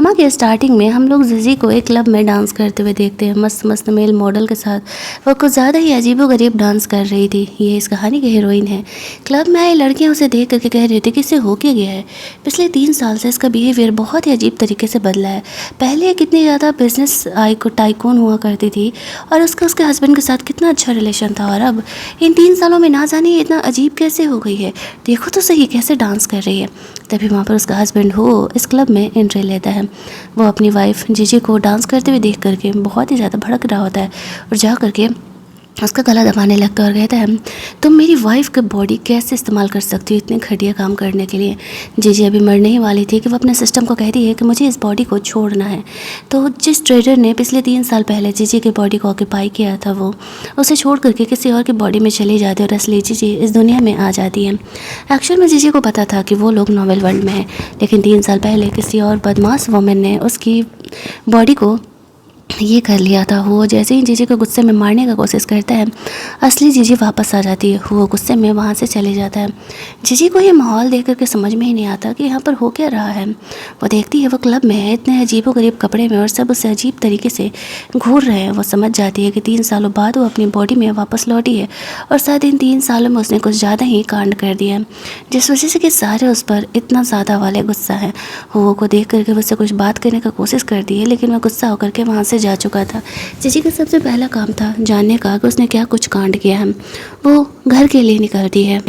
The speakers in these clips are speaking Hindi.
ड्रामा के स्टार्टिंग में हम लोग जिजी को एक क्लब में डांस करते हुए देखते हैं, मस्त मस्त मेल मॉडल के साथ। वो कुछ ज़्यादा ही अजीबोगरीब डांस कर रही थी। ये इस कहानी की हीरोइन है। क्लब में आई लड़कियां उसे देख करके कह रही थी कि इससे हो क्या गया है। पिछले 3 साल से इसका बिहेवियर बहुत ही अजीब तरीके से बदला है। पहले कितनी ज़्यादा बिजनेस टाइकून हुआ करती थी और उसका उसके हस्बैंड के साथ कितना अच्छा रिलेशन था, और अब इन 3 सालों में ना जाने इतना अजीब कैसे हो गई है। देखो तो सही कैसे डांस कर रही है। तभी वहाँ पर उसका हस्बैंड हो इस क्लब में एंट्री लेता है। वो अपनी वाइफ जीजी को डांस करते हुए देख करके बहुत ही ज़्यादा भड़क रहा होता है और जा करके उसका गला दबाने लगता है और कहता है, तुम मेरी वाइफ की बॉडी कैसे इस्तेमाल कर सकती हो इतने घटिया काम करने के लिए। जीजी अभी मरने ही वाली थी कि वो अपने सिस्टम को कहती है कि मुझे इस बॉडी को छोड़ना है। तो जिस ट्रेडर ने पिछले 3 साल पहले जीजी की बॉडी को ऑक्यूपाई किया था, वो उसे छोड़ करके किसी और की बॉडी में चली जाती है और असली जीजी इस दुनिया में आ जाती है। एक्चुअल में जीजी को पता था कि वो लोग नॉवेल वर्ल्ड में है, लेकिन 3 साल पहले किसी और बदमाश वुमेन ने उसकी बॉडी को ये कर लिया था। वो जैसे ही जीजी को गुस्से में मारने का कोशिश करता है, असली जीजी वापस आ जाती है। वो गुस्से में वहाँ से चले जाता है। जीजी को ये माहौल देख करके समझ में ही नहीं आता कि यहाँ पर हो क्या रहा है। वो देखती है वो क्लब में है, इतने अजीबोगरीब कपड़े में, और सब उससे अजीब तरीके से घूर रहे हैं। वो समझ जाती है कि 3 सालों बाद वो अपनी बॉडी में वापस लौटी है और शायद इन 3 सालों में उसने कुछ ज़्यादा ही कांड कर दिया है, जिस वजह से कि सारे उस पर इतना ज़्यादा वाले गुस्सा है। वो को देख करके उससे कुछ बात करने का कोशिश करती है, लेकिन वह गुस्सा होकर के वहाँ से जा चुका था। जीजी का सबसे पहला काम था जानने का कि उसने क्या कुछ कांड किया है। वो घर के लिए निकलती है,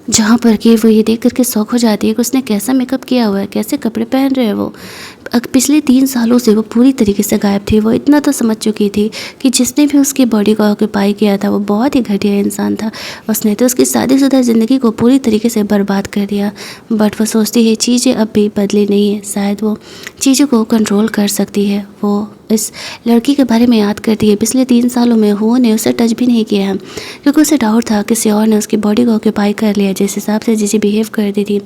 जहाँ पर कि वो ये देख करके शौक हो जाती है कि उसने कैसा मेकअप किया हुआ है, कैसे कपड़े पहन रहे हैं। वो पिछले 3 सालों से वो पूरी तरीके से गायब थी। वो इतना तो समझ चुकी थी कि जिसने भी उसकी बॉडी को ऑक्यूपाई किया था वो बहुत ही घटिया इंसान था। उसने तो उसकी शादीशुदा ज़िंदगी को पूरी तरीके से बर्बाद कर दिया। बट वो सोचती है चीज़ें अब भी बदली नहीं है, शायद वो चीज़ों को कंट्रोल कर सकती है। वो इस लड़की के बारे में याद करती है। पिछले 3 सालों में हुओ ने उसे टच भी नहीं किया है, क्योंकि उसे डाउट था किसी और ने उसकी बॉडी को ऑक्यूपाई कर लिया। जिस हिसाब से जीजी बिहेव करती थी,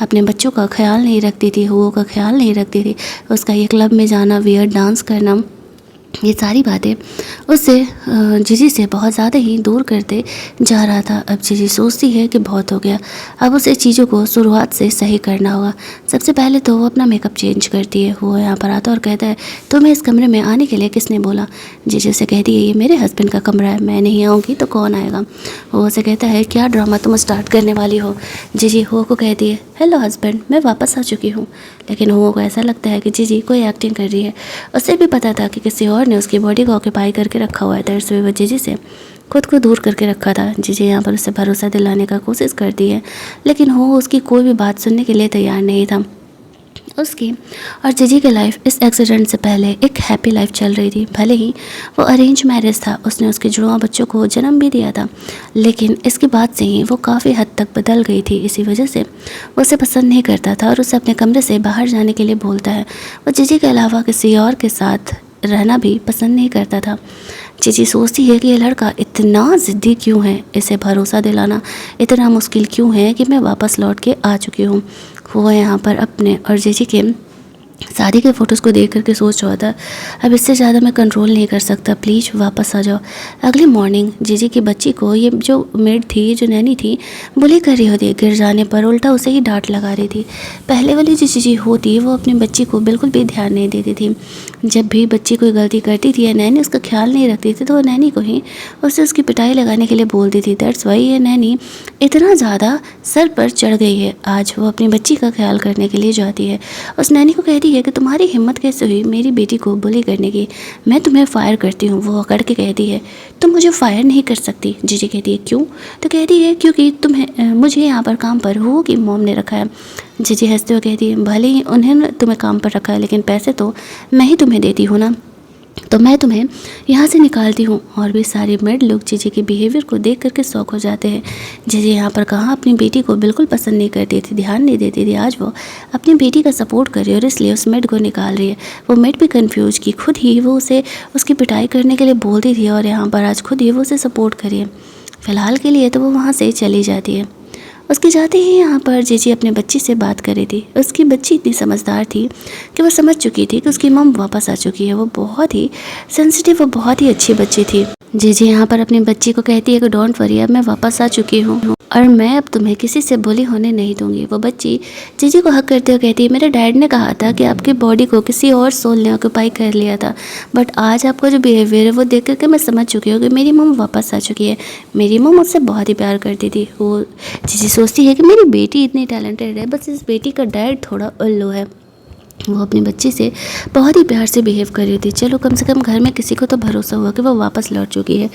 अपने बच्चों का ख्याल नहीं रखती थी, हुओ का ख्याल नहीं रखती थी, उसका ये क्लब में जाना, वियर्ड डांस करना, ये सारी बातें उससे जीजी से बहुत ज़्यादा ही दूर करते जा रहा था। अब जीजी सोचती है कि बहुत हो गया, अब उसे चीज़ों को शुरुआत से सही करना होगा। सबसे पहले तो वो अपना मेकअप चेंज करती है। वो यहाँ पर आता और कहता है, तुम्हें इस कमरे में आने के लिए किसने बोला। जीजी उसे कहती है, ये मेरे हस्बैंड का कमरा है, मैं नहीं आऊँगी तो कौन आएगा। वो उसे कहता है, क्या ड्रामा तुम स्टार्ट करने वाली हो। जीजी हुओ को कहती है, हेलो हस्बैंड, मैं वापस आ चुकी हूँ। लेकिन हुओ को ऐसा लगता है कि जीजी कोई एक्टिंग कर रही है। उसे भी पता था कि किसी और ने उसकी बॉडी को ऑक्यूपाई करके रखा हुआ है, तो इसलिए वो जीजी से खुद को दूर करके रखा था। जीजी यहाँ पर उसे भरोसा दिलाने का कोशिश करती है, लेकिन वो उसकी कोई भी बात सुनने के लिए तैयार नहीं था। उसकी और जीजी की लाइफ इस एक्सीडेंट से पहले एक हैप्पी लाइफ चल रही थी। भले ही वो अरेंज मैरिज था, उसने उसके जुड़वा बच्चों को जन्म भी दिया था, लेकिन इसके बाद से ही वो काफ़ी हद तक बदल गई थी। इसी वजह से वो उसे पसंद नहीं करता था और उसे अपने कमरे से बाहर जाने के लिए बोलता है। वो जीजी के अलावा किसी और के साथ रहना भी पसंद नहीं करता था। जीजी सोचती है कि ये लड़का इतना ज़िद्दी क्यों है, इसे भरोसा दिलाना इतना मुश्किल क्यों है कि मैं वापस लौट के आ चुकी हूँ। वो यहाँ पर अपने और जीजी के शादी के फ़ोटोज़ को देख करके सोच रहा था, अब इससे ज़्यादा मैं कंट्रोल नहीं कर सकता, प्लीज़ वापस आ जाओ। अगली मॉर्निंग जीजी की बच्ची को ये जो मेड थी, जो नैनी थी, बुली कर रही होती है। गिर जाने पर उल्टा उसे ही डांट लगा रही थी। पहले वाली जो जीजी होती वो अपनी बच्ची को बिल्कुल भी ध्यान नहीं देती थी। जब भी बच्ची कोई गलती करती थी या नैनी उसका ख्याल नहीं रखती थी, तो वो नैनी को ही उसे उसकी पिटाई लगाने के लिए बोलती थी। दैट्स वाई ये नैनी इतना ज़्यादा सर पर चढ़ गई है। आज वो अपनी बच्ची का ख्याल करने के लिए जाती है। उस नैनी को कहती है कि तुम्हारी हिम्मत कैसे हुई मेरी बेटी को बुली करने की, मैं तुम्हें फायर करती हूँ। वो अकड़ के कहती है, तुम मुझे फायर नहीं कर सकती। जीजी कहती है, क्यों। तो कहती है, क्योंकि मुझे यहाँ पर काम पर हुओ की मॉम ने रखा है। जीजी हंसते हुए कहती है, भले ही उन्होंने तुम्हें काम पर रखा है, लेकिन पैसे तो मैं ही तुम्हें देती हूँ ना, तो मैं तुम्हें यहाँ से निकालती हूँ। और भी सारे मेड लोग जीजी के बिहेवियर को देख करके शौक हो जाते हैं। जीजी यहाँ पर कहाँ अपनी बेटी को बिल्कुल पसंद नहीं करती थी, ध्यान नहीं देती थी, आज वो अपनी बेटी का सपोर्ट कर रही है और इसलिए उस मेड को निकाल रही है। वो मेड भी कंफ्यूज की, खुद ही वो उसे उसकी पिटाई करने के लिए बोलती थी और यहाँ पर आज खुद ही वो उसे सपोर्ट करिए। फ़िलहाल के लिए तो वो वहाँ से चली जाती है। उसके जाते ही यहाँ पर जीजी अपने बच्ची से बात कर रही थी। उसकी बच्ची इतनी समझदार थी कि वो समझ चुकी थी कि उसकी मम वापस आ चुकी है। वो बहुत ही सेंसिटिव, वो बहुत ही अच्छी बच्ची थी। जीजी यहाँ पर अपनी बच्ची को कहती है कि डोंट वरी, अब मैं वापस आ चुकी हूँ। और मैं अब तुम्हें किसी से बुली होने नहीं दूंगी। वो बच्ची जीजी को हक करते हुए कहती है, मेरे डैड ने कहा था कि आपकी बॉडी को किसी और सोल ने ऑक्यूपाई कर लिया था, बट आज आपका जो बिहेवियर है वो देख करके मैं समझ चुकी हूँ कि मेरी मम वापस आ चुकी है। मेरी मम मुझसे बहुत ही प्यार करती थी। वो जीजी सोचती है कि मेरी बेटी इतनी टैलेंटेड है, बस इस बेटी का डैड थोड़ा उल्लू है। वो अपनी बच्ची से बहुत ही प्यार से बिहेव कर रही थी। चलो कम से कम घर में किसी को तो भरोसा हुआ कि वो वापस लौट चुकी है।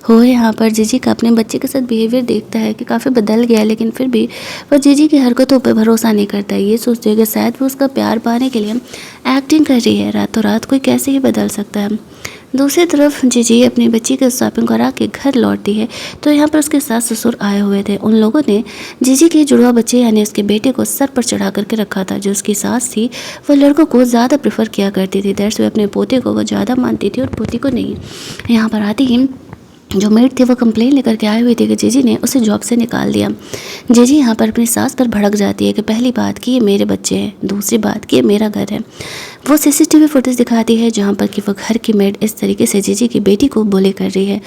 हो यहाँ पर जीजी का अपने बच्चे के साथ बिहेवियर देखता है कि काफ़ी बदल गया है, लेकिन फिर भी वो जीजी की हरकतों पर भरोसा नहीं करता है। ये सोचते है कि शायद वो उसका प्यार पाने के लिए एक्टिंग कर रही है। रातों रात कोई कैसे ही बदल सकता है। दूसरी तरफ जीजी अपनी बच्ची के शॉपिंग करा के घर लौटती है तो यहाँ पर उसके सास ससुर आए हुए थे। उन लोगों ने जीजी के जुड़वा बच्चे यानी उसके बेटे को सर पर चढ़ा करके रखा था। जो उसकी सास थी वो लड़कों को ज़्यादा प्रेफर किया करती थी, दैट्स वे अपने पोते को वो ज़्यादा मानती थी और पोती को नहीं। यहाँ पर आती ही जो मेड थे वो कंप्लेन लेकर के आए हुए थे कि जीजी ने उसे जॉब से निकाल दिया। जीजी यहाँ पर अपनी सास पर भड़क जाती है कि पहली बात कि ये मेरे बच्चे हैं, दूसरी बात कि ये मेरा घर है। वो सीसीटीवी फुटेज दिखाती है जहाँ पर कि वो घर की मेड इस तरीके से जीजी की बेटी को बुली कर रही है।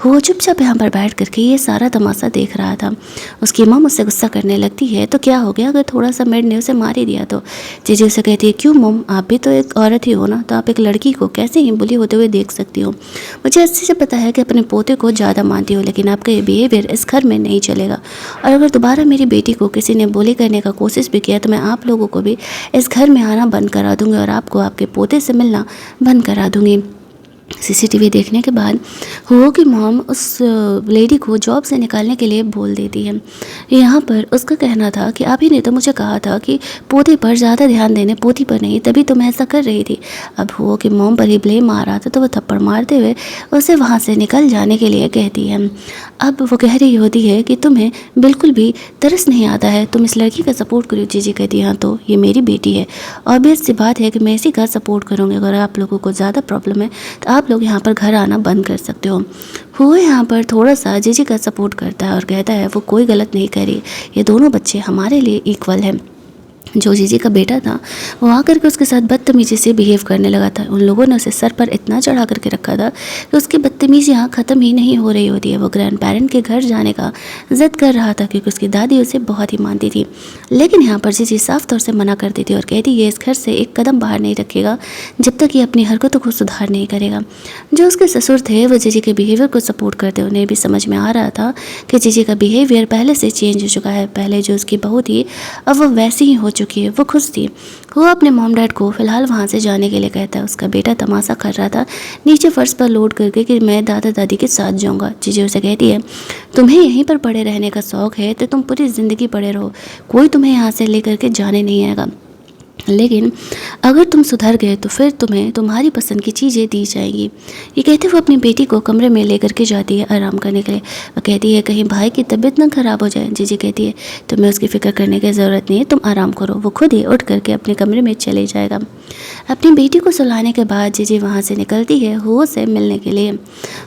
वो चुपचाप यहाँ पर बैठ करके ये सारा तमाशा देख रहा था। उसकी माँ मुझसे गुस्सा करने लगती है, तो क्या हो गया अगर थोड़ा सा मेड ने उसे मार ही दिया तो? जीजी उसे कहती है, क्यों मम, आप भी तो एक औरत ही हो ना, तो आप एक लड़की को कैसे ही बुली होते हुए देख सकती हो? मुझे अच्छे से पता है कि अपने पोते को ज़्यादा मानती हो, लेकिन आपका ये बिहेवियर इस घर में नहीं चलेगा। और अगर दोबारा मेरी बेटी को किसी ने बुली करने का कोशिश भी किया तो मैं आप लोगों को भी इस घर में आना बंद करा दूंगी और आपको आपके पोते से मिलना बंद करा दूंगी। सीसीटीवी देखने के बाद हो की मॉम उस लेडी को जॉब से निकालने के लिए बोल देती है। यहाँ पर उसका कहना था कि आप ही ने तो मुझे कहा था कि पोते पर ज़्यादा ध्यान देने, पोती पर नहीं, तभी तो मैं ऐसा कर रही थी। अब हो कि मॉम पर ही ब्लेम आ रहा था तो वह थप्पड़ मारते हुए उसे वहाँ से निकल जाने के लिए कहती है। अब वो कह रही होती है कि तुम्हें बिल्कुल भी तरस नहीं आता है, तुम इस लड़की का सपोर्ट करो। जीजी कहती है, हाँ तो ये मेरी बेटी है, ऑब्वियस सी बात है कि मैं इसी का सपोर्ट करूँगी। अगर आप लोगों को ज़्यादा प्रॉब्लम है तो आप लोग यहाँ पर घर आना बंद कर सकते हो। वो यहाँ पर थोड़ा सा जीजी का सपोर्ट करता है और कहता है वो कोई गलत नहीं करी, ये दोनों बच्चे हमारे लिए इक्वल हैं। जो जीजी का बेटा था वो आकर के उसके साथ बदतमीजी से बिहेव करने लगा था। उन लोगों ने उसे सर पर इतना चढ़ा करके रखा था कि उसकी बदतमीजी यहाँ ख़त्म ही नहीं हो रही होती है। वो ग्रैंड पेरेंट के घर जाने का ज़िद कर रहा था क्योंकि उसकी दादी उसे बहुत ही मानती थी, लेकिन यहाँ पर जीजी साफ तौर से मना करती थी और कहती ये इस घर से एक कदम बाहर नहीं रखेगा जब तक ये अपनी हरकतों को सुधार नहीं करेगा। जो उसके ससुर थे वो जीजी के बिहेवियर को सपोर्ट करते, उन्हें भी समझ में आ रहा था कि जीजी का बिहेवियर पहले से चेंज हो चुका है। पहले जो उसकी बहू थी अब वो वैसी ही हो चुकी है। वो खुश थी। वो अपने मॉम डैड को फ़िलहाल वहाँ से जाने के लिए कहता है। उसका बेटा तमाशा कर रहा था नीचे फर्श पर लोड करके कि मैं दादा दादी के साथ जाऊँगा। जीजी उसे कहती है, तुम्हें यहीं पर पड़े रहने का शौक़ है तो तुम पूरी ज़िंदगी पड़े रहो, कोई तुम्हें यहाँ से लेकर के जाने नहीं आएगा, लेकिन अगर तुम सुधर गए तो फिर तुम्हें तुम्हारी पसंद की चीज़ें दी जाएंगी। ये कहते वो अपनी बेटी को कमरे में लेकर के जाती है आराम करने के लिए। वो कहती है कहीं भाई की तबीयत ना ख़राब हो जाए। जीजी कहती है तुम्हें उसकी फ़िक्र करने की ज़रूरत नहीं है, तुम आराम करो। वो खुद ही उठ करके अपने कमरे में चले जाएगा। अपनी बेटी को सुलाने के बाद जीजी वहाँ से निकलती है हो से मिलने के लिए।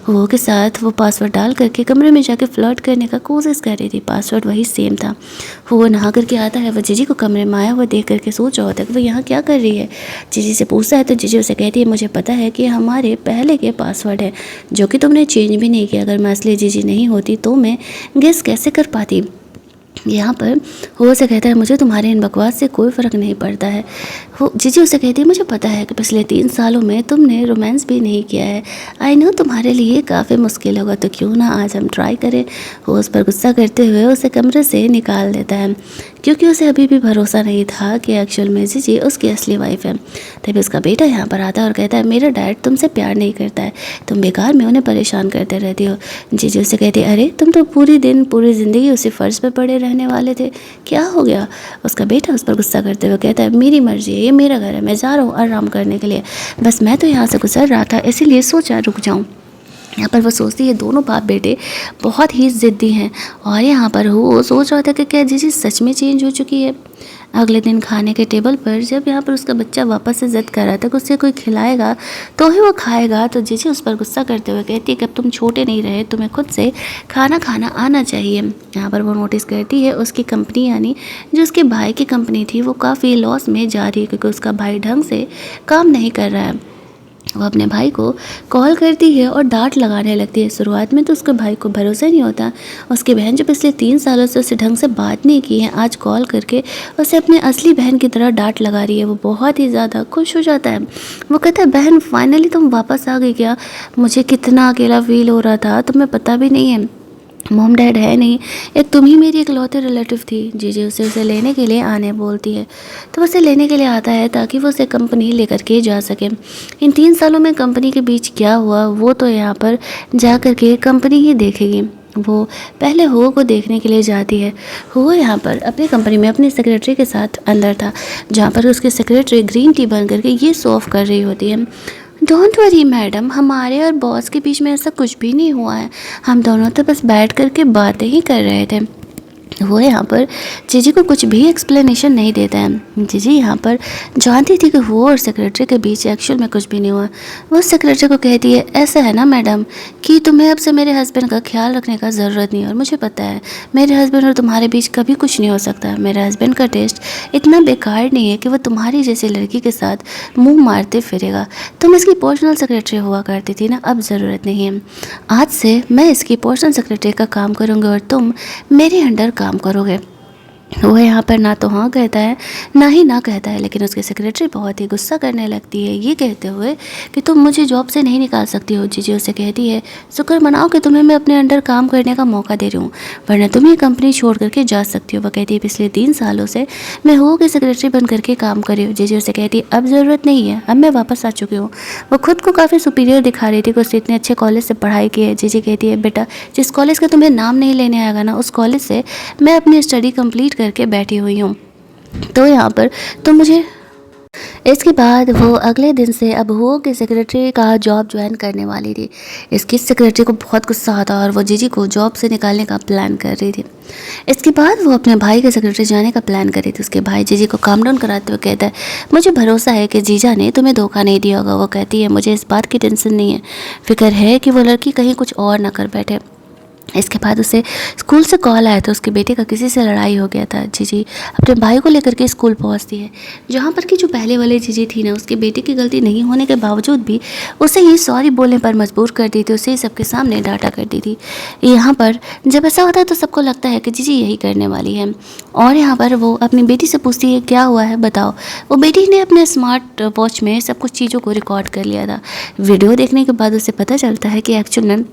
हो के साथ वो पासवर्ड डाल करके कमरे में जाके फ्लर्ट करने का कोशिश कर रही थी। पासवर्ड वही सेम था। वो नहा करके आता है, वो जीजी को कमरे में आया हुआ देख करके सोच रहा होता है कि वो यहाँ क्या कर रही है। जीजी से पूछता है तो जीजी उसे कहती है मुझे पता है कि हमारे पहले के पासवर्ड है जो कि तुमने चेंज भी नहीं किया। अगर मैं असली जीजी नहीं होती तो मैं गेस कैसे कर पाती। यहाँ पर वो से कहता है मुझे तुम्हारे इन बकवास से कोई फ़र्क नहीं पड़ता है। वो जीजी उसे कहती है मुझे पता है कि पिछले 3 सालों में तुमने रोमांस भी नहीं किया है। आई नो तुम्हारे लिए काफ़ी मुश्किल होगा, तो क्यों ना आज हम ट्राई करें। वो उस पर गुस्सा करते हुए उसे कमरे से निकाल देता है क्योंकि उसे अभी भी भरोसा नहीं था कि एक्चुअल में जीजी उसकी असली वाइफ है। तभी उसका बेटा यहाँ पर आता है और कहता है मेरा डैड तुमसे प्यार नहीं करता है, तुम बेकार में उन्हें परेशान करते रहती हो। जीजी उसे कहती है अरे तुम तो पूरी ज़िंदगी उसी फर्श पर पड़े रहने वाले थे, क्या हो गया। उसका बेटा उस पर गुस्सा करते हुए कहता है मेरी मर्जी है, ये मेरा घर है, मैं जा रहा हूँ आराम करने के लिए, बस मैं तो यहाँ से गुजर रहा था इसीलिए सोचा रुक जाऊँ। यहाँ पर वो सोचती है दोनों बाप बेटे बहुत ही ज़िद्दी हैं और यहाँ पर वो सोच रहा था कि क्या जीजी सच में चेंज हो चुकी है। अगले दिन खाने के टेबल पर जब यहाँ पर उसका बच्चा वापस से ज़िद कर रहा था कि उससे कोई खिलाएगा तो ही वो खाएगा, तो जीजी उस पर गुस्सा करते हुए कहती है कि अब तुम छोटे नहीं रहे, तुम्हें खुद से खाना खाना आना चाहिए। यहाँ पर वो नोटिस करती है उसकी कंपनी यानी जो उसके भाई की कंपनी थी वो काफ़ी लॉस में जा रही है क्योंकि उसका भाई ढंग से काम नहीं कर रहा है। वो अपने भाई को कॉल करती है और डांट लगाने लगती है। शुरुआत में तो उसके भाई को भरोसा नहीं होता। उसकी बहन जो पिछले 3 सालों से उससे ढंग से बात नहीं की है, आज कॉल करके उसे अपनी असली बहन की तरह डांट लगा रही है। वो बहुत ही ज़्यादा खुश हो जाता है। वो कहता है, बहन फाइनली तुम वापस आ गई क्या? मुझे कितना अकेला फील हो रहा था, तुम्हें पता भी नहीं है। मॉम डैड है नहीं, एक तुम ही मेरी इकलौते रिलेटिव थी। जीजी उसे लेने के लिए आने बोलती है, तो वो उसे लेने के लिए आता है ताकि वो उसे कंपनी लेकर के जा सके। इन 3 सालों में कंपनी के बीच क्या हुआ वो तो यहाँ पर जा कर के कंपनी ही देखेगी। वो पहले हो को देखने के लिए जाती है। हो यहाँ पर अपनी कंपनी में अपने सेक्रेटरी के साथ अंदर था, जहाँ पर उसके सेक्रेटरी ग्रीन टी बन करके ये शो ऑफ कर रही होती है। डोंट वरी मैडम, हमारे और बॉस के बीच में ऐसा कुछ भी नहीं हुआ है। हम दोनों तो बस बैठ करके बातें ही कर रहे थे। वो यहाँ पर जीजी को कुछ भी एक्सप्लेनेशन नहीं देता है। जीजी यहाँ पर जानती थी कि वो और सेक्रेटरी के बीच एक्चुअल में कुछ भी नहीं हुआ। वो सेक्रेटरी को कहती है, ऐसा है ना मैडम कि तुम्हें अब से मेरे हस्बैंड का ख्याल रखने का ज़रूरत नहीं है, और मुझे पता है मेरे हस्बैंड और तुम्हारे बीच कभी कुछ नहीं हो सकता। मेरे हस्बैंड का टेस्ट इतना बेकार नहीं है कि वो तुम्हारी जैसी लड़की के साथ मुँह मारते फिरेगा। तुम इसकी पर्सनल सेक्रेटरी हुआ करती थी ना, अब ज़रूरत नहीं है। आज से मैं इसकी पर्सनल सेक्रेटरी का काम करूँगी और तुम मेरे अंडर काम करोगे। वो यहाँ पर ना तो हाँ कहता है ना ही ना कहता है, लेकिन उसकी सेक्रेटरी बहुत ही गुस्सा करने लगती है, ये कहते हुए कि तुम मुझे जॉब से नहीं निकाल सकती हो। जीजी उसे कहती है, शुक्र मनाओ कि तुम्हें मैं अपने अंडर काम करने का मौका दे रही हूँ, वरना तुम ये कंपनी छोड़ करके जा सकती हो। वो कहती है, पिछले 3 सालों से मैं हो की सेक्रेटरी बन करके काम कर रही हूँ। जीजी उसे कहती है, अब ज़रूरत नहीं है, अब मैं वापस आ चुकी हूँ। वो खुद को काफ़ी सुपीरियर दिखा रही थी कि उसने इतने अच्छे कॉलेज से पढ़ाई की है। जीजी कहती है, बेटा जिस कॉलेज का तुम्हें नाम नहीं लेने आएगा ना, उस कॉलेज से मैं अपनी स्टडी कंप्लीट करके बैठी हुई हूँ। तो यहाँ पर तो मुझे इसके बाद वो अगले दिन से अब हुओ की सेक्रेटरी का जॉब ज्वाइन करने वाली थी। इसकी सेक्रेटरी को बहुत गुस्सा आता और वो जीजी को जॉब से निकालने का प्लान कर रही थी। इसके बाद वो अपने भाई के सेक्रेटरी जाने का प्लान कर रही थी। उसके भाई जीजी को काम डाउन कराते हुए कहता है, मुझे भरोसा है कि जीजा ने तुम्हें धोखा नहीं दिया होगा। वो कहती है, मुझे इस बात की टेंशन नहीं है, फिक्र है कि वो लड़की कहीं कुछ और ना कर बैठे। इसके बाद उसे स्कूल से कॉल आया था, उसके बेटे का किसी से लड़ाई हो गया था। जीजी अपने भाई को लेकर के स्कूल पहुंचती है, जहां पर कि जो पहले वाली जीजी थी ना, उसके बेटे की गलती नहीं होने के बावजूद भी उसे ही सॉरी बोलने पर मजबूर कर दी थी, उसे ही सबके सामने डांटा करती थी। यहाँ पर जब ऐसा होता है तो सबको लगता है कि जीजी यही करने वाली है, और यहाँ पर वो अपनी बेटी से पूछती है, क्या हुआ है बताओ। वो बेटी ने अपने स्मार्ट वॉच में सब कुछ चीज़ों को रिकॉर्ड कर लिया था। वीडियो देखने के बाद उसे पता चलता है कि एक्चुअल में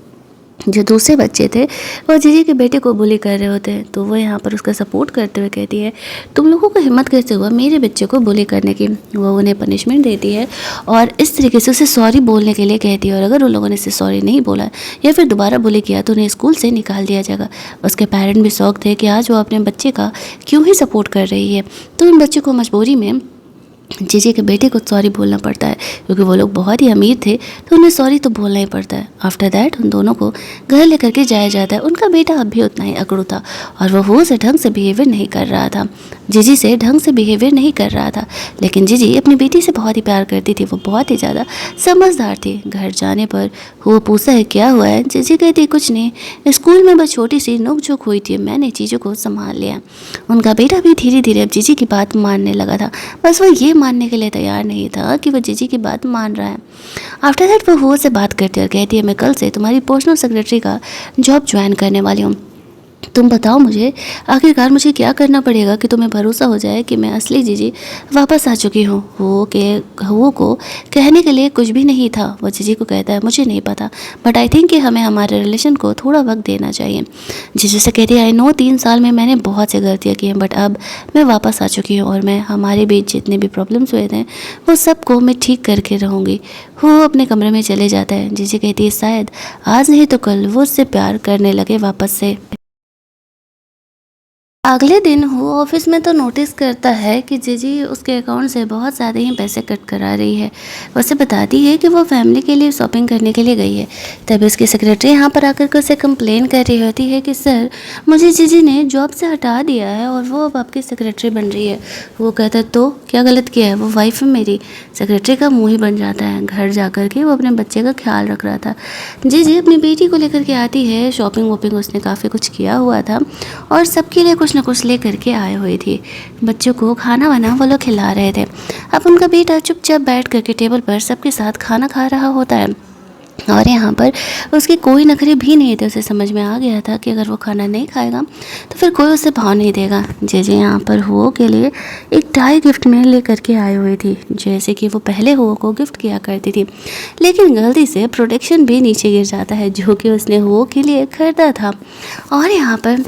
जो दूसरे बच्चे थे वो जीजी के बेटे को बुली कर रहे होते हैं। तो वो यहाँ पर उसका सपोर्ट करते हुए कहती है, तुम लोगों को हिम्मत कैसे हुआ मेरे बच्चे को बुली करने की। वो उन्हें पनिशमेंट देती है और इस तरीके से उसे सॉरी बोलने के लिए कहती है, और अगर उन लोगों ने इसे सॉरी नहीं बोला या फिर दोबारा बुली किया तो उन्हें स्कूल से निकाल दिया जाएगा। उसके पेरेंट भी शौक थे कि आज वो अपने बच्चे का क्यों ही सपोर्ट कर रही है। तो उन बच्चे को मजबूरी में जीजी के बेटे को सॉरी बोलना पड़ता है, क्योंकि वो लोग बहुत ही अमीर थे तो उन्हें सॉरी तो बोलना ही पड़ता है। आफ्टर दैट उन दोनों को घर लेकर के जाया जाता है। उनका बेटा अब भी उतना ही अकड़ू था और वो से ढंग से बिहेवियर नहीं कर रहा था, जीजी से ढंग से बिहेवियर नहीं कर रहा था। लेकिन जीजी अपनी बेटी से बहुत ही प्यार करती थी, वो बहुत ही ज़्यादा समझदार थी। घर जाने पर वो पूछता है, क्या हुआ है? जीजी कहती, कुछ नहीं, स्कूल में बस छोटी सी नोक-झोंक हुई थी, मैंने चीज़ों को संभाल लिया। उनका बेटा भी धीरे धीरे अब जीजी की बात मानने लगा था, बस वो ये मानने के लिए तैयार नहीं था कि वो जीजी की बात मान रहा है। आफ्टर दैट वो से बात करती है और कहती है, मैं कल से तुम्हारी पर्सनल सेक्रेटरी का जॉब ज्वाइन करने वाली हूँ। तुम बताओ मुझे आखिरकार मुझे क्या करना पड़ेगा कि तुम्हें भरोसा हो जाए कि मैं असली जीजी वापस आ चुकी हूँ। वो को कहने के लिए कुछ भी नहीं था। वो जीजी को कहता है, मुझे नहीं पता, बट आई थिंक कि हमें हमारे रिलेशन को थोड़ा वक्त देना चाहिए। जीजी से कहती है, आई नो 3 साल में मैंने बहुत सी गलतियाँ की हैं, बट अब मैं वापस आ चुकी हूँ और मैं हमारे बीच जितने भी प्रॉब्लम्स हुए थे वो सबको मैं ठीक करके रहूँगी। वो अपने कमरे में चले जाता है। जीजी कहती है, शायद आज नहीं तो कल वो उससे प्यार करने लगे वापस से। अगले दिन वो ऑफिस में तो नोटिस करता है कि जीजी उसके अकाउंट से बहुत ज़्यादा ही पैसे कट करा रही है। वो उसे बताती है कि वो फैमिली के लिए शॉपिंग करने के लिए गई है। तभी उसकी सेक्रेटरी यहाँ पर आकर के उसे कंप्लेन कर रही होती है कि सर, मुझे जीजी ने जॉब से हटा दिया है और वो अब आपकी सेक्रेटरी बन रही है। वो कहता है, तो क्या गलत किया है? वो वाइफ है मेरी। सेक्रेटरी का मुँह ही बन जाता है। घर जा कर के वो अपने बच्चे का ख्याल रख रहा था। जीजी अपनी बेटी को लेकर के आती है। शॉपिंग वॉपिंग उसने काफ़ी कुछ किया हुआ था और सबके लिए कुछ कुछ न कुछ लेकर के आए हुए थी। बच्चों को खाना वाना वो लोग खिला रहे थे। अब उनका बेटा चुपचाप बैठ करके टेबल पर सबके साथ खाना खा रहा होता है और यहाँ पर उसके कोई नखरे भी नहीं थे। उसे समझ में आ गया था कि अगर वो खाना नहीं खाएगा तो फिर कोई उसे भाव नहीं देगा। जे यहाँ पर हुओ के लिए एक टाई गिफ्ट में लेकर के आई हुई थी, जैसे कि वो पहले हुओ को गिफ्ट किया करती थी, लेकिन गलती से प्रोटेक्शन भी नीचे गिर जाता है जो कि उसने हुओ के लिए खरीदा था। और यहाँ पर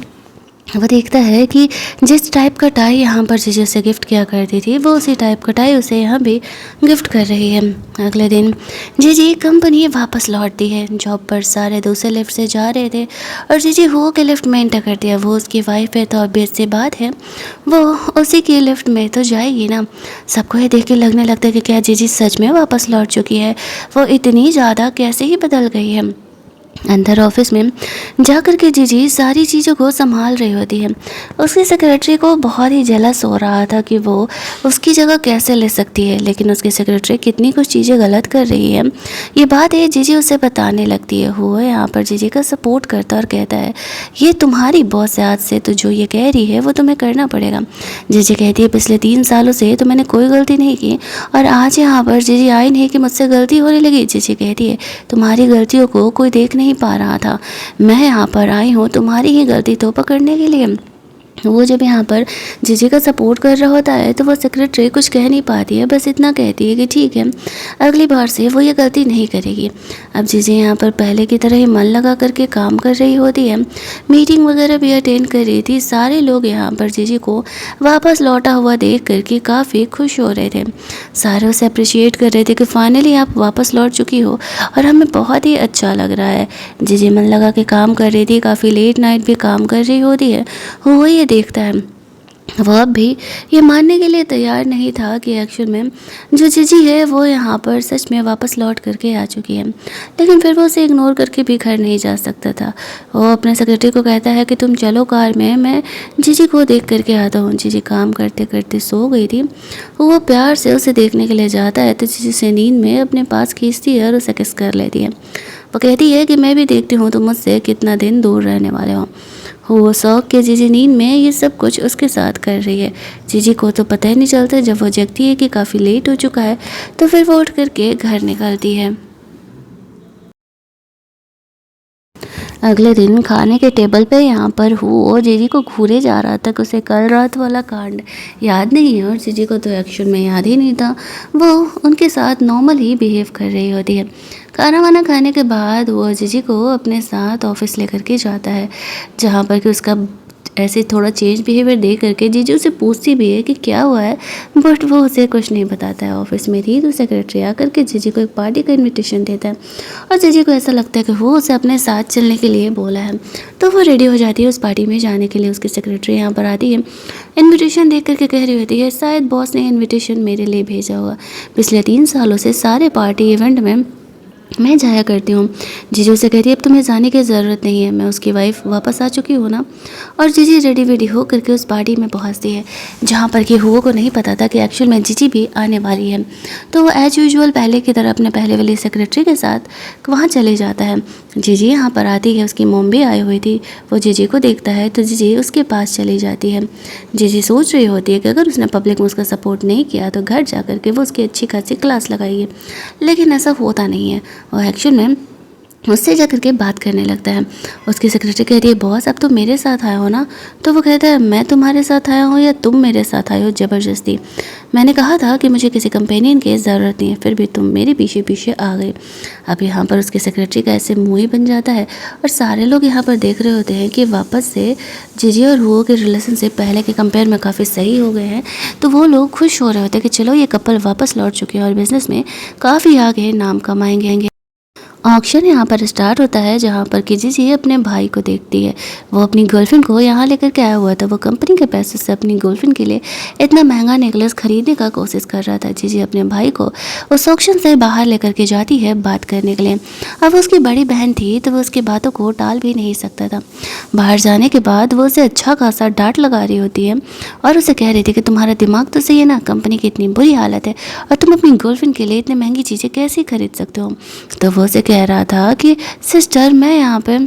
वो देखता है कि जिस टाइप का टाई यहाँ पर जीजी उसे गिफ्ट किया करती थी वो उसी टाइप का टाई उसे यहाँ भी गिफ्ट कर रही है। अगले दिन जीजी कंपनी वापस लौटती है। जॉब पर सारे दूसरे लिफ्ट से जा रहे थे और जीजी वो के लिफ्ट में एंटर कर दिया। वो उसकी वाइफ है तो ऑब्वियस सी बात है वो उसी की लिफ्ट में तो जाएगी ना। सबको ये देख के लगने लगता है कि क्या जीजी सच में वापस लौट चुकी है, वो इतनी ज़्यादा कैसे ही बदल गई है। अंदर ऑफिस में जाकर के जीजी सारी चीज़ों को संभाल रही होती है। उसकी सेक्रेटरी को बहुत ही जेलस हो रहा था कि वो उसकी जगह कैसे ले सकती है, लेकिन उसकी सेक्रेटरी कितनी कुछ चीज़ें गलत कर रही है ये बात है जीजी उसे बताने लगती है। वो यहाँ पर जीजी का सपोर्ट करता और कहता है ये तुम्हारी बॉस है आज से, तो जो ये कह रही है वो तुम्हें करना पड़ेगा। जीजी कहती है पिछले 3 सालों से तो मैंने कोई गलती नहीं की और आज यहाँ पर जीजी आई नहीं कि मुझसे गलती होने लगी। जीजी कहती है तुम्हारी गलतियों को कोई देख नहीं पा रहा था, मैं यहाँ पर आई हूँ तुम्हारी ही गलती तो पकड़ने के लिए। वो जब यहाँ पर जीजी का सपोर्ट कर रहा होता है तो वो सेक्रेटरी कुछ कह नहीं पाती है, बस इतना कहती है कि ठीक है अगली बार से वो ये गलती नहीं करेगी। अब जीजी यहाँ पर पहले की तरह ही मन लगा करके काम कर रही होती है, मीटिंग वगैरह भी अटेंड कर रही थी। सारे लोग यहाँ पर जीजी को वापस लौटा हुआ देख करके काफ़ी खुश हो रहे थे। सारे उसे अप्रिशिएट कर रहे थे कि फाइनली आप वापस लौट चुकी हो और हमें बहुत ही अच्छा लग रहा है। जीजी मन लगा के काम कर रही थी, काफ़ी लेट नाइट भी काम कर रही होती है। वो ये देखता है वो अब भी ये मानने के लिए तैयार नहीं था कि एक्चुअल में जो जीजी है वो यहाँ पर सच में वापस लौट करके आ चुकी है, लेकिन फिर वो उसे इग्नोर करके भी घर नहीं जा सकता था। वो अपने सेक्रेटरी को कहता है कि तुम चलो कार में, मैं जीजी को देख करके आता हूँ। जीजी काम करते करते सो गई थी। वो प्यार से उसे देखने के लिए जाता है तो जीजी से नींद में अपने पास खींचती है और उसे किस कर लेती है। वो कहती है कि मैं भी देखती हूँ तुम मुझसे कितना दिन दूर रहने वाले हो। वो शौक के जीजी नींद में ये सब कुछ उसके साथ कर रही है। जीजी को तो पता ही नहीं चलता। जब वो जगती है कि काफ़ी लेट हो चुका है तो फिर वो उठ करके घर निकलती है। अगले दिन खाने के टेबल पे यहाँ पर वो जीजी को घूरे जा रहा था कि उसे कल रात वाला कांड याद नहीं है और जीजी को तो एक्शन में याद ही नहीं था। वो उनके साथ नॉर्मल ही बिहेव कर रही होती है। खाना वाना खाने के बाद वो जीजी को अपने साथ ऑफिस लेकर के जाता है, जहाँ पर कि उसका ऐसे थोड़ा चेंज बिहेवियर देख करके जीजी उसे पूछती भी है कि क्या हुआ है, बट वो उसे कुछ नहीं बताता है। ऑफिस में थी तो सेक्रेटरी आकर के जीजी को एक पार्टी का इनविटेशन देता है और जीजी को ऐसा लगता है कि वो उसे अपने साथ चलने के लिए बोला है, तो वो रेडी हो जाती है उस पार्टी में जाने के लिए। उसकी सेक्रेटरी यहाँ पर आती है, इन्विटेशन देख करके कह रही होती है शायद बॉस ने इन्विटेशन मेरे लिए भेजा होगा, पिछले 3 सालों से सारे पार्टी इवेंट में मैं जाया करती हूँ। जीजू से कहती है अब तुम्हें जाने की ज़रूरत नहीं है, मैं उसकी वाइफ वापस आ चुकी हूँ ना। और जीजी रेडी वेडी हो करके उस पार्टी में पहुँचती है, जहाँ पर कि हुओ को नहीं पता था कि एक्चुअल में जीजी भी आने वाली है। तो वो एज यूजुअल पहले की तरह अपने पहले वाली सेक्रेटरी के साथ वहाँ चले जाता है। जीजी यहाँ पर आती है, उसकी मॉम भी आई हुई थी। वो जीजी को देखता है तो जीजी उसके पास चली जाती है। जीजी सोच रही होती है कि अगर उसने पब्लिक में उसका सपोर्ट नहीं किया तो घर जा कर के वो उसकी अच्छी खासी क्लास लगाएगी, लेकिन ऐसा होता नहीं है। और एक्चुअल में उससे जा करके बात करने लगता है। उसकी सेक्रेटरी कहती है बॉस अब तुम मेरे साथ आए हो ना। तो वो कहता है मैं तुम्हारे साथ आया हूँ या तुम मेरे साथ आए हो ज़बरदस्ती। मैंने कहा था कि मुझे किसी कंपेनियन की ज़रूरत नहीं है, फिर भी तुम मेरे पीछे पीछे आ गए। अब यहाँ पर उसकी सेक्रेटरी का ऐसे मुँह ही बन जाता है और सारे लोग यहाँ पर देख रहे होते हैं कि वापस से जीजी और हुओ के रिलेशनशिप पहले के कंपेयर में काफ़ी सही हो गए हैं। तो वो लोग खुश हो रहे होते हैं कि चलो ये कपल वापस लौट चुके हैं और बिज़नेस में काफ़ी आगे नाम कमाएंगे। ऑक्शन यहाँ पर स्टार्ट होता है, जहाँ पर कि जीजी अपने भाई को देखती है। वो अपनी गर्लफ्रेंड को यहाँ लेकर के आया हुआ था। वो कंपनी के पैसे से अपनी गर्लफ्रेंड के लिए इतना महंगा नेकलेस खरीदने का कोशिश कर रहा था। जीजी अपने भाई को उस ऑक्शन से बाहर लेकर के जाती है बात करने के लिए। अब उसकी बड़ी बहन थी तो वो उसकी बातों को टाल भी नहीं सकता था। बाहर जाने के बाद वो उसे अच्छा खासा डांट लगा रही होती है और उसे कह रही थी कि तुम्हारा दिमाग तो सही है ना, कंपनी की इतनी बुरी हालत है और तुम अपनी गर्लफ्रेंड के लिए इतनी महंगी चीज़ें कैसे खरीद सकते हो। तो वो उसे कह रहा था कि सिस्टर मैं यहाँ पे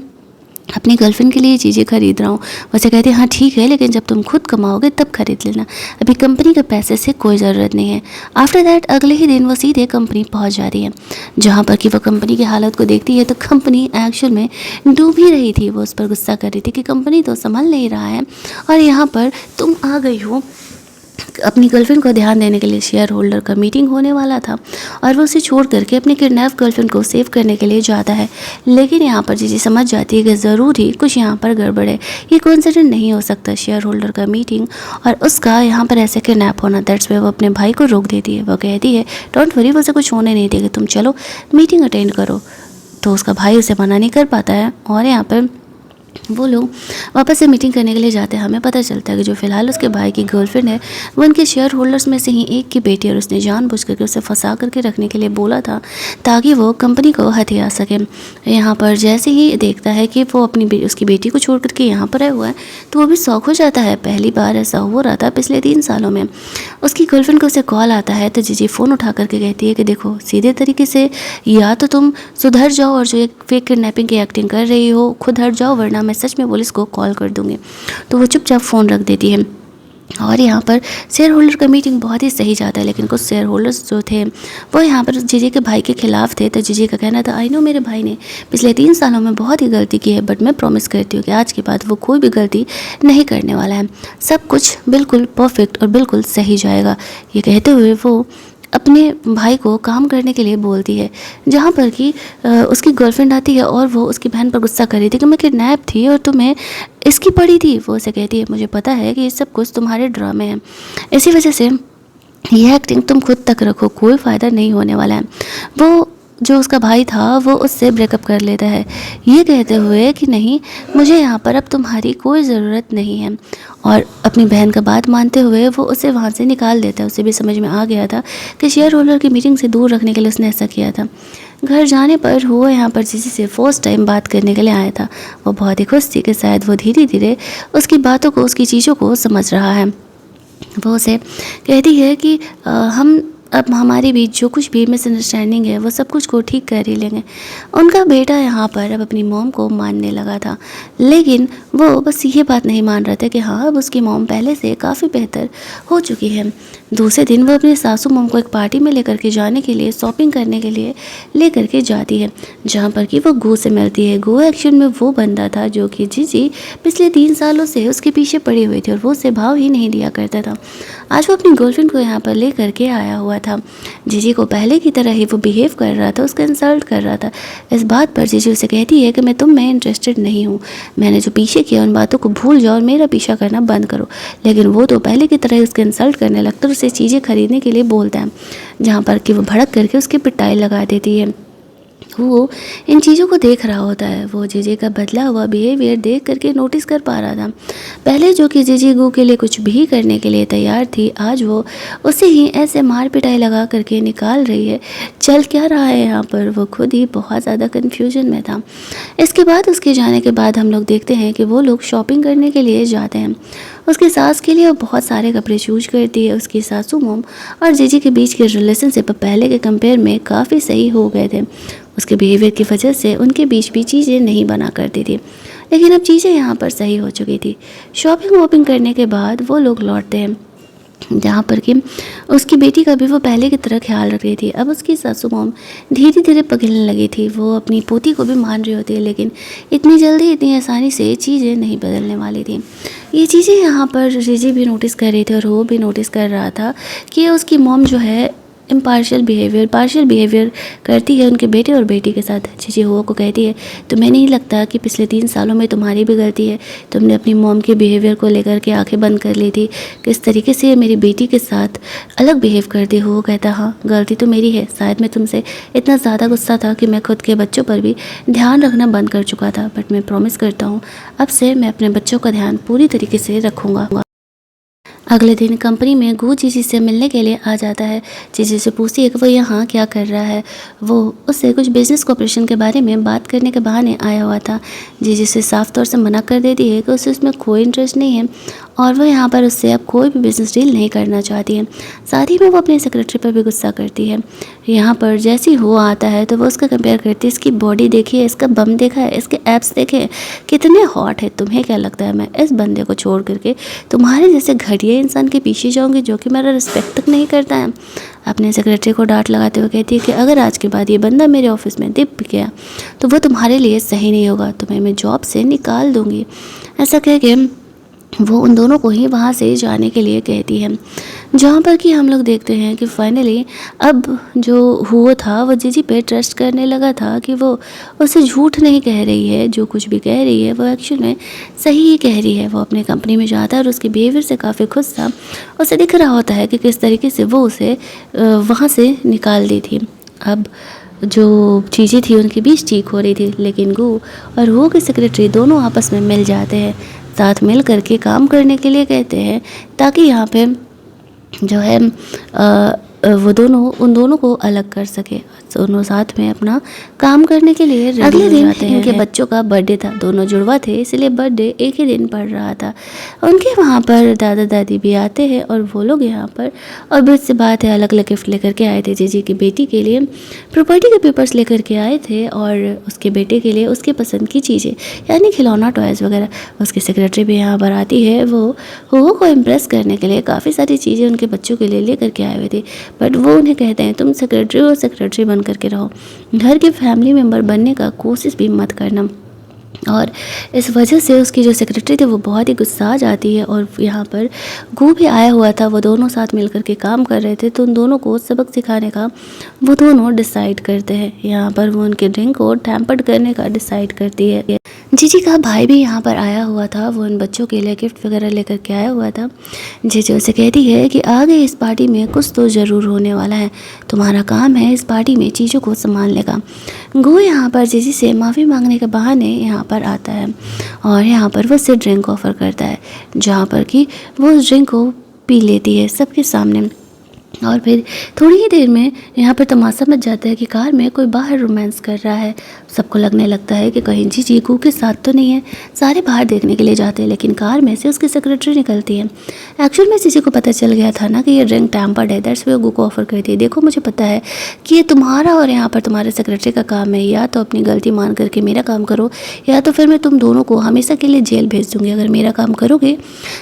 अपनी गर्लफ्रेंड के लिए ये चीज़ें खरीद रहा हूँ। वैसे कहते हैं हाँ ठीक है, लेकिन जब तुम खुद कमाओगे तब खरीद लेना, अभी कंपनी के पैसे से कोई ज़रूरत नहीं है। आफ्टर दैट अगले ही दिन वो सीधे कंपनी पहुँच जाती है, जहाँ पर कि वो कंपनी की हालत को देखती है तो कंपनी एक्चुअल में डूब ही रही थी। वो उस पर गुस्सा कर रही थी कि कंपनी तो संभल नहीं रहा है और यहाँ पर तुम आ गई हो। अपनी गर्लफ्रेंड को ध्यान देने के लिए शेयर होल्डर का मीटिंग होने वाला था और वो उसे छोड़ करके अपनी किडनैप गर्लफ्रेंड को सेव करने के लिए जाता है। लेकिन यहाँ पर जीजी समझ जाती है कि ज़रूर ही कुछ यहाँ पर गड़बड़ है, ये कोइंसिडेंट नहीं हो सकता शेयर होल्डर का मीटिंग और उसका यहाँ पर ऐसे किडनैप होना। दैट्स वे वो अपने भाई को रोक देती है। वो कहती है डोंट वरी, वो उसे कुछ होने नहीं देगी, तुम चलो मीटिंग अटेंड करो। तो उसका भाई उसे मना नहीं कर पाता है और यहाँ पर वो लोग वापस से मीटिंग करने के लिए जाते हैं। हमें पता चलता है कि जो फ़िलहाल उसके भाई की गर्लफ्रेंड है वो उनके शेयर होल्डर्स में से ही एक की बेटी, और उसने जानबूझ करके उसे फंसा करके रखने के लिए बोला था ताकि वो कंपनी को हथिया सके। यहाँ पर जैसे ही देखता है कि वो उसकी बेटी को छोड़ करके यहाँ पर आया हुआ है तो वो भी शौक हो जाता है। पहली बार ऐसा हो रहा था पिछले 3 सालों में। उसकी गर्लफ्रेंड को उसे कॉल आता है तो जीजी फ़ोन उठा करके कहती है कि देखो सीधे तरीके से या तो तुम सुधर जाओ और जो एक फेक किडनैपिंग की एक्टिंग कर रही हो खुद हट जाओ, वरना मैं सच में पुलिस को कॉल कर दूंगी। तो वो चुपचाप फ़ोन रख देती है और यहाँ पर शेयर होल्डर का मीटिंग बहुत ही सही जाता है। लेकिन कुछ शेयर होल्डर्स जो थे वो यहाँ पर जीजी के भाई के खिलाफ थे। तो जीजी का कहना था आई नो मेरे भाई ने पिछले 3 सालों में बहुत ही गलती की है, बट मैं प्रॉमिस करती हूँ कि आज के बाद वो कोई भी गलती नहीं करने वाला है, सब कुछ बिल्कुल परफेक्ट और बिल्कुल सही जाएगा। ये कहते हुए वो अपने भाई को काम करने के लिए बोलती है, जहाँ पर कि उसकी गर्लफ्रेंड आती है और वो उसकी बहन पर गुस्सा कर रही थी कि मैं किडनैप थी और तुम्हें इसकी पड़ी थी। वो उसे कहती है मुझे पता है कि ये सब कुछ तुम्हारे ड्रामे हैं, इसी वजह से ये एक्टिंग तुम खुद तक रखो, कोई फ़ायदा नहीं होने वाला है। वो जो उसका भाई था वो उससे ब्रेकअप कर लेता है, ये कहते हुए कि नहीं मुझे यहाँ पर अब तुम्हारी कोई ज़रूरत नहीं है। और अपनी बहन का बात मानते हुए वो उसे वहाँ से निकाल देता है। उसे भी समझ में आ गया था कि शेयर होल्डर की मीटिंग से दूर रखने के लिए उसने ऐसा किया था। घर जाने पर वो यहाँ पर जीजी से फर्स्ट टाइम बात करने के लिए आया था। वो बहुत ही खुश थी कि शायद वो धीरे धीरे उसकी बातों को उसकी चीज़ों को समझ रहा है। वो उसे कहती है कि हम अब हमारे बीच जो कुछ भी मिसअंडरस्टैंडिंग है वो सब कुछ को ठीक कर ही लेंगे। उनका बेटा यहाँ पर अब अपनी मॉम को मानने लगा था, लेकिन वो बस ये बात नहीं मान रहा था कि हाँ अब उसकी मॉम पहले से काफ़ी बेहतर हो चुकी है। दूसरे दिन वो अपनी सासू मॉम को एक पार्टी में लेकर के जाने के लिए शॉपिंग करने के लिए लेकर के जाती है, जहाँ पर कि वो गो से मिलती है। गो एक्शन में वो बंदा था जो कि जीजी पिछले 3 सालों से उसके पीछे पड़ी हुई थी और वो उसे भाव ही नहीं दिया करता था। आज वो अपनी गर्लफ्रेंड को यहाँ पर ले करके आया हुआ था। जीजी को पहले की तरह ही वो बिहेव कर रहा था, उसका इंसल्ट कर रहा था। इस बात पर जीजी उसे कहती है कि मैं तुम में इंटरेस्टेड नहीं हूँ, मैंने जो पीछे किया उन बातों को भूल जाओ और मेरा पीछा करना बंद करो। लेकिन वो तो पहले की तरह ही उसके इंसल्ट करने लगता है, उसे चीज़ें खरीदने के लिए बोलता है, जहाँ पर कि वो भड़क करके उसकी पिटाई लगा देती है। वो इन चीज़ों को देख रहा होता है। वो जीजी का बदला हुआ बिहेवियर देख करके नोटिस कर पा रहा था। पहले जो कि जीजी गो के लिए कुछ भी करने के लिए तैयार थी, आज वो उसे ही ऐसे मार पिटाई लगा करके निकाल रही है। चल क्या रहा है यहाँ पर, वो खुद ही बहुत ज़्यादा कन्फ्यूजन में था। इसके बाद उसके जाने के बाद हम लोग देखते हैं कि वो लोग शॉपिंग करने के लिए जाते हैं। उसकी सास के लिए वो बहुत सारे कपड़े चूज करती है। उसकी सासू मोम और जीजी के बीच के रिलेशनशिप पहले के कंपेयर में काफ़ी सही हो गए थे। उसके बिहेवियर की वजह से उनके बीच भी चीज़ें नहीं बना करती थी, लेकिन अब चीज़ें यहाँ पर सही हो चुकी थी। शॉपिंग वॉपिंग करने के बाद वो लोग लौटते हैं, जहाँ पर कि उसकी बेटी का भी वो पहले की तरह ख्याल रख रही थी। अब उसकी सासू मॉम धीरे धीरे पगलने लगी थी। वो अपनी पोती को भी मान रही होती है, लेकिन इतनी जल्दी इतनी आसानी से चीज़ें नहीं बदलने वाली थी। ये चीज़ें यहाँ पर जीजी भी नोटिस कर रही थी और वो भी नोटिस कर रहा था कि उसकी मॉम जो है पार्शियल बिहेवियर करती है उनके बेटे और बेटी के साथ। जीजी हुआ को कहती है तुम्हें नहीं लगता कि पिछले 3 सालों में तुम्हारी भी गलती है, तुमने अपनी मॉम के बिहेवियर को लेकर के आंखें बंद कर ली थी, किस तरीके से मेरी बेटी के साथ अलग बिहेव करती हो। कहता हाँ गलती तो मेरी है, शायद मैं तुमसे इतना ज़्यादा गुस्सा था कि मैं खुद के बच्चों पर भी ध्यान रखना बंद कर चुका था, बट मैं प्रॉमिस करता हूँ अब से मैं अपने बच्चों का ध्यान पूरी तरीके से रखूँगा। अगले दिन कंपनी में गू जीजी से मिलने के लिए आ जाता है। जीजी से पूछती है कि वो यहाँ क्या कर रहा है। वो उससे कुछ बिजनेस कॉपरेशन के बारे में बात करने के बहाने आया हुआ था। जीजी से साफ तौर से मना कर देती है कि उसे उसमें कोई इंटरेस्ट नहीं है और वो यहाँ पर उससे अब कोई भी बिज़नेस डील नहीं करना चाहती है। साथ ही में वो अपने सेक्रेटरी पर भी गुस्सा करती है। यहाँ पर जैसे ही वो आता है तो वो उसका कंपेयर करती है, इसकी बॉडी देखिए, इसका बम देखा है, इसके एब्स देखे कितने हॉट है, तुम्हें क्या लगता है मैं इस बंदे को छोड़ करके तुम्हारे जैसे घटिया इंसान के पीछे जाऊँगी जो कि मेरा रिस्पेक्ट तक नहीं करता है। अपने सेक्रेटरी को डांट लगाते हुए कहती है कि अगर आज के बाद ये बंदा मेरे ऑफिस में दिख गया तो वो तुम्हारे लिए सही नहीं होगा, तुम्हें मैं जॉब से निकाल दूँगी। ऐसा कह के वो उन दोनों को ही वहाँ से जाने के लिए कहती है। जहाँ पर कि हम लोग देखते हैं कि फाइनली अब जो हुआ था वो जीजी पे ट्रस्ट करने लगा था कि वो उसे झूठ नहीं कह रही है, जो कुछ भी कह रही है वो एक्चुअल में सही ही कह रही है। वो अपने कंपनी में जाता है और उसके बिहेवियर से काफ़ी खुश था। उसे दिख रहा होता है कि किस तरीके से वो उसे वहाँ से निकाल दी थी। अब जो चीज़ें थी उनके बीच ठीक हो रही थी, लेकिन गू और वो के सेक्रेटरी दोनों आपस में मिल जाते हैं, साथ मिल करके काम करने के लिए कहते हैं ताकि यहाँ पे जो है वो दोनों उन दोनों को अलग कर सके। दोनों साथ में अपना काम करने के लिए अगले दिन इनके बच्चों का बर्थडे था। दोनों जुड़वा थे इसलिए बर्थडे एक ही दिन पड़ रहा था। उनके वहाँ पर दादा दादी भी आते हैं और वो लोग यहाँ पर और बीच से बात है अलग अलग गिफ्ट लेकर के आए थे। जीजी की बेटी के लिए प्रॉपर्टी के पेपर्स लेकर के आए थे और उसके बेटे के लिए उसके पसंद की चीज़ें यानी खिलौना टॉयज़ वगैरह। उसकी सेक्रेटरी भी यहाँ पर आती है, वो को इम्प्रेस करने के लिए काफ़ी सारी चीज़ें उनके बच्चों के लिए लेकर के आए हुए थे। बट वो उन्हें कहते हैं तुम सेक्रेटरी और सेक्रेटरी बन करके रहो, घर के फैमिली मेम्बर बनने का कोशिश भी मत करना। और इस वजह से उसकी जो सेक्रेटरी थी वो बहुत ही गुस्सा आ जाती है। और यहाँ पर गू भी आया हुआ था, वो दोनों साथ मिलकर के काम कर रहे थे तो उन दोनों को सबक सिखाने का वो दोनों डिसाइड करते हैं। यहाँ पर वो उनके ड्रिंक को टैम्पर्ड करने का डिसाइड करती है। जीजी का भाई भी यहाँ पर आया हुआ था, वो उन बच्चों के लिए गिफ्ट वगैरह लेकर के आया हुआ था। जीजी उसे कहती है कि आगे इस पार्टी में कुछ तो ज़रूर होने वाला है, तुम्हारा काम है इस पार्टी में चीज़ों को संभालने का। गो यहाँ पर जीजी से माफ़ी मांगने के बहाने यहाँ पर आता है और यहाँ पर वो उसे ड्रिंक ऑफ़र करता है, जहाँ पर कि वो उस ड्रिंक को पी लेती है सबके सामने। और फिर थोड़ी ही देर में यहाँ पर तमाशा मच जाता है कि कार में कोई बाहर रोमांस कर रहा है। सबको लगने लगता है कि कहीं जीजी गू के साथ तो नहीं है। सारे बाहर देखने के लिए जाते हैं, लेकिन कार में से उसकी सेक्रेटरी निकलती है। एक्चुअल में जीजी को पता चल गया था ना कि ये ड्रिंक टैम्पर्ड है, दैट्स वो गू को ऑफर करती है। देखो मुझे पता है कि ये तुम्हारा और यहाँ पर तुम्हारे सेक्रेटरी का काम है, या तो अपनी गलती मान करके मेरा काम करो या तो फिर मैं तुम दोनों को हमेशा के लिए जेल भेज दूँगी। अगर मेरा काम करोगे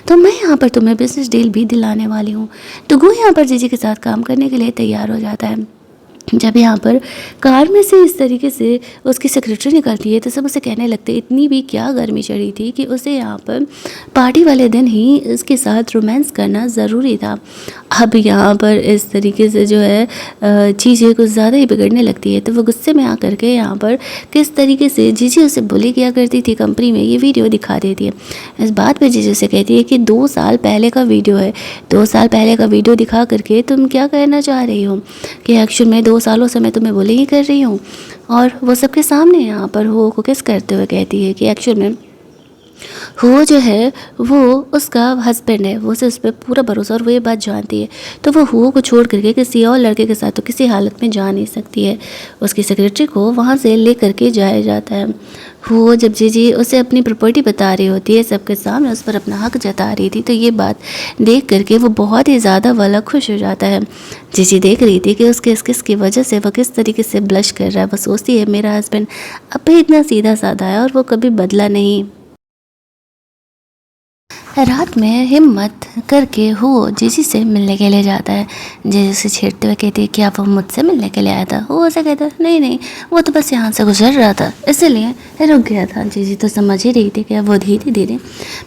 तो मैं यहाँ पर तुम्हें बिजनेस डील भी दिलाने वाली हूँ। तो गू यहाँ पर जीजी के साथ काम करने के लिए तैयार हो जाता है। जब यहाँ पर कार में से इस तरीके से उसकी सेक्रेटरी निकलती है तो सब उसे कहने लगते हैं इतनी भी क्या गर्मी चढ़ी थी कि उसे यहाँ पर पार्टी वाले दिन ही इसके साथ रोमांस करना ज़रूरी था। अब यहाँ पर इस तरीके से जो है चीज़ें कुछ ज़्यादा ही बिगड़ने लगती है। तो वो गुस्से में आकर के यहाँ पर किस तरीके से जीजी उसे बुली किया करती थी कंपनी में, ये वीडियो दिखा देती है। इस बात पे जीजी उसे कहती है कि 2 साल पहले का वीडियो है, 2 साल पहले का वीडियो दिखा करके तुम क्या कहना चाह रही हो कि एक्चुअल में 2 सालों से मैं तुम्हें बुली ही कर रही हूँ। और वो सबके सामने यहाँ पर हो को किस करते हुए कहती है कि एक्चुअल में वो जो है वो उसका हस्बैंड है, वो उसे उस पर पूरा भरोसा और वो ये बात जानती है। तो वो हुओ को छोड़ करके किसी और लड़के के साथ तो किसी हालत में जा नहीं सकती है। उसकी सेक्रेटरी को वहाँ से ले करके जाया जाता है। वो जब जीजी उसे अपनी प्रॉपर्टी बता रही होती है सबके सामने, उस पर अपना हक जता रही थी, तो ये बात देख करके वो बहुत ही ज़्यादा वाला खुश हो जाता है। जीजी देख रही थी कि उसके इस किस की वजह से वो किस तरीके से ब्लश कर रहा है। वो सोचती है मेरा हस्बैंड अब भी इतना सीधा साधा है और वो कभी बदला नहीं। रात में हिम्मत करके वो जीजी से मिलने के लिए जाता है। जीजी से छेड़ते हुए कहती है क्या वो मुझसे मिलने के लिए आया था। वो उसे कहता है नहीं वो तो बस यहाँ से गुजर रहा था इसलिए रुक गया था। जीजी तो समझ ही रही थी कि वो धीरे धीरे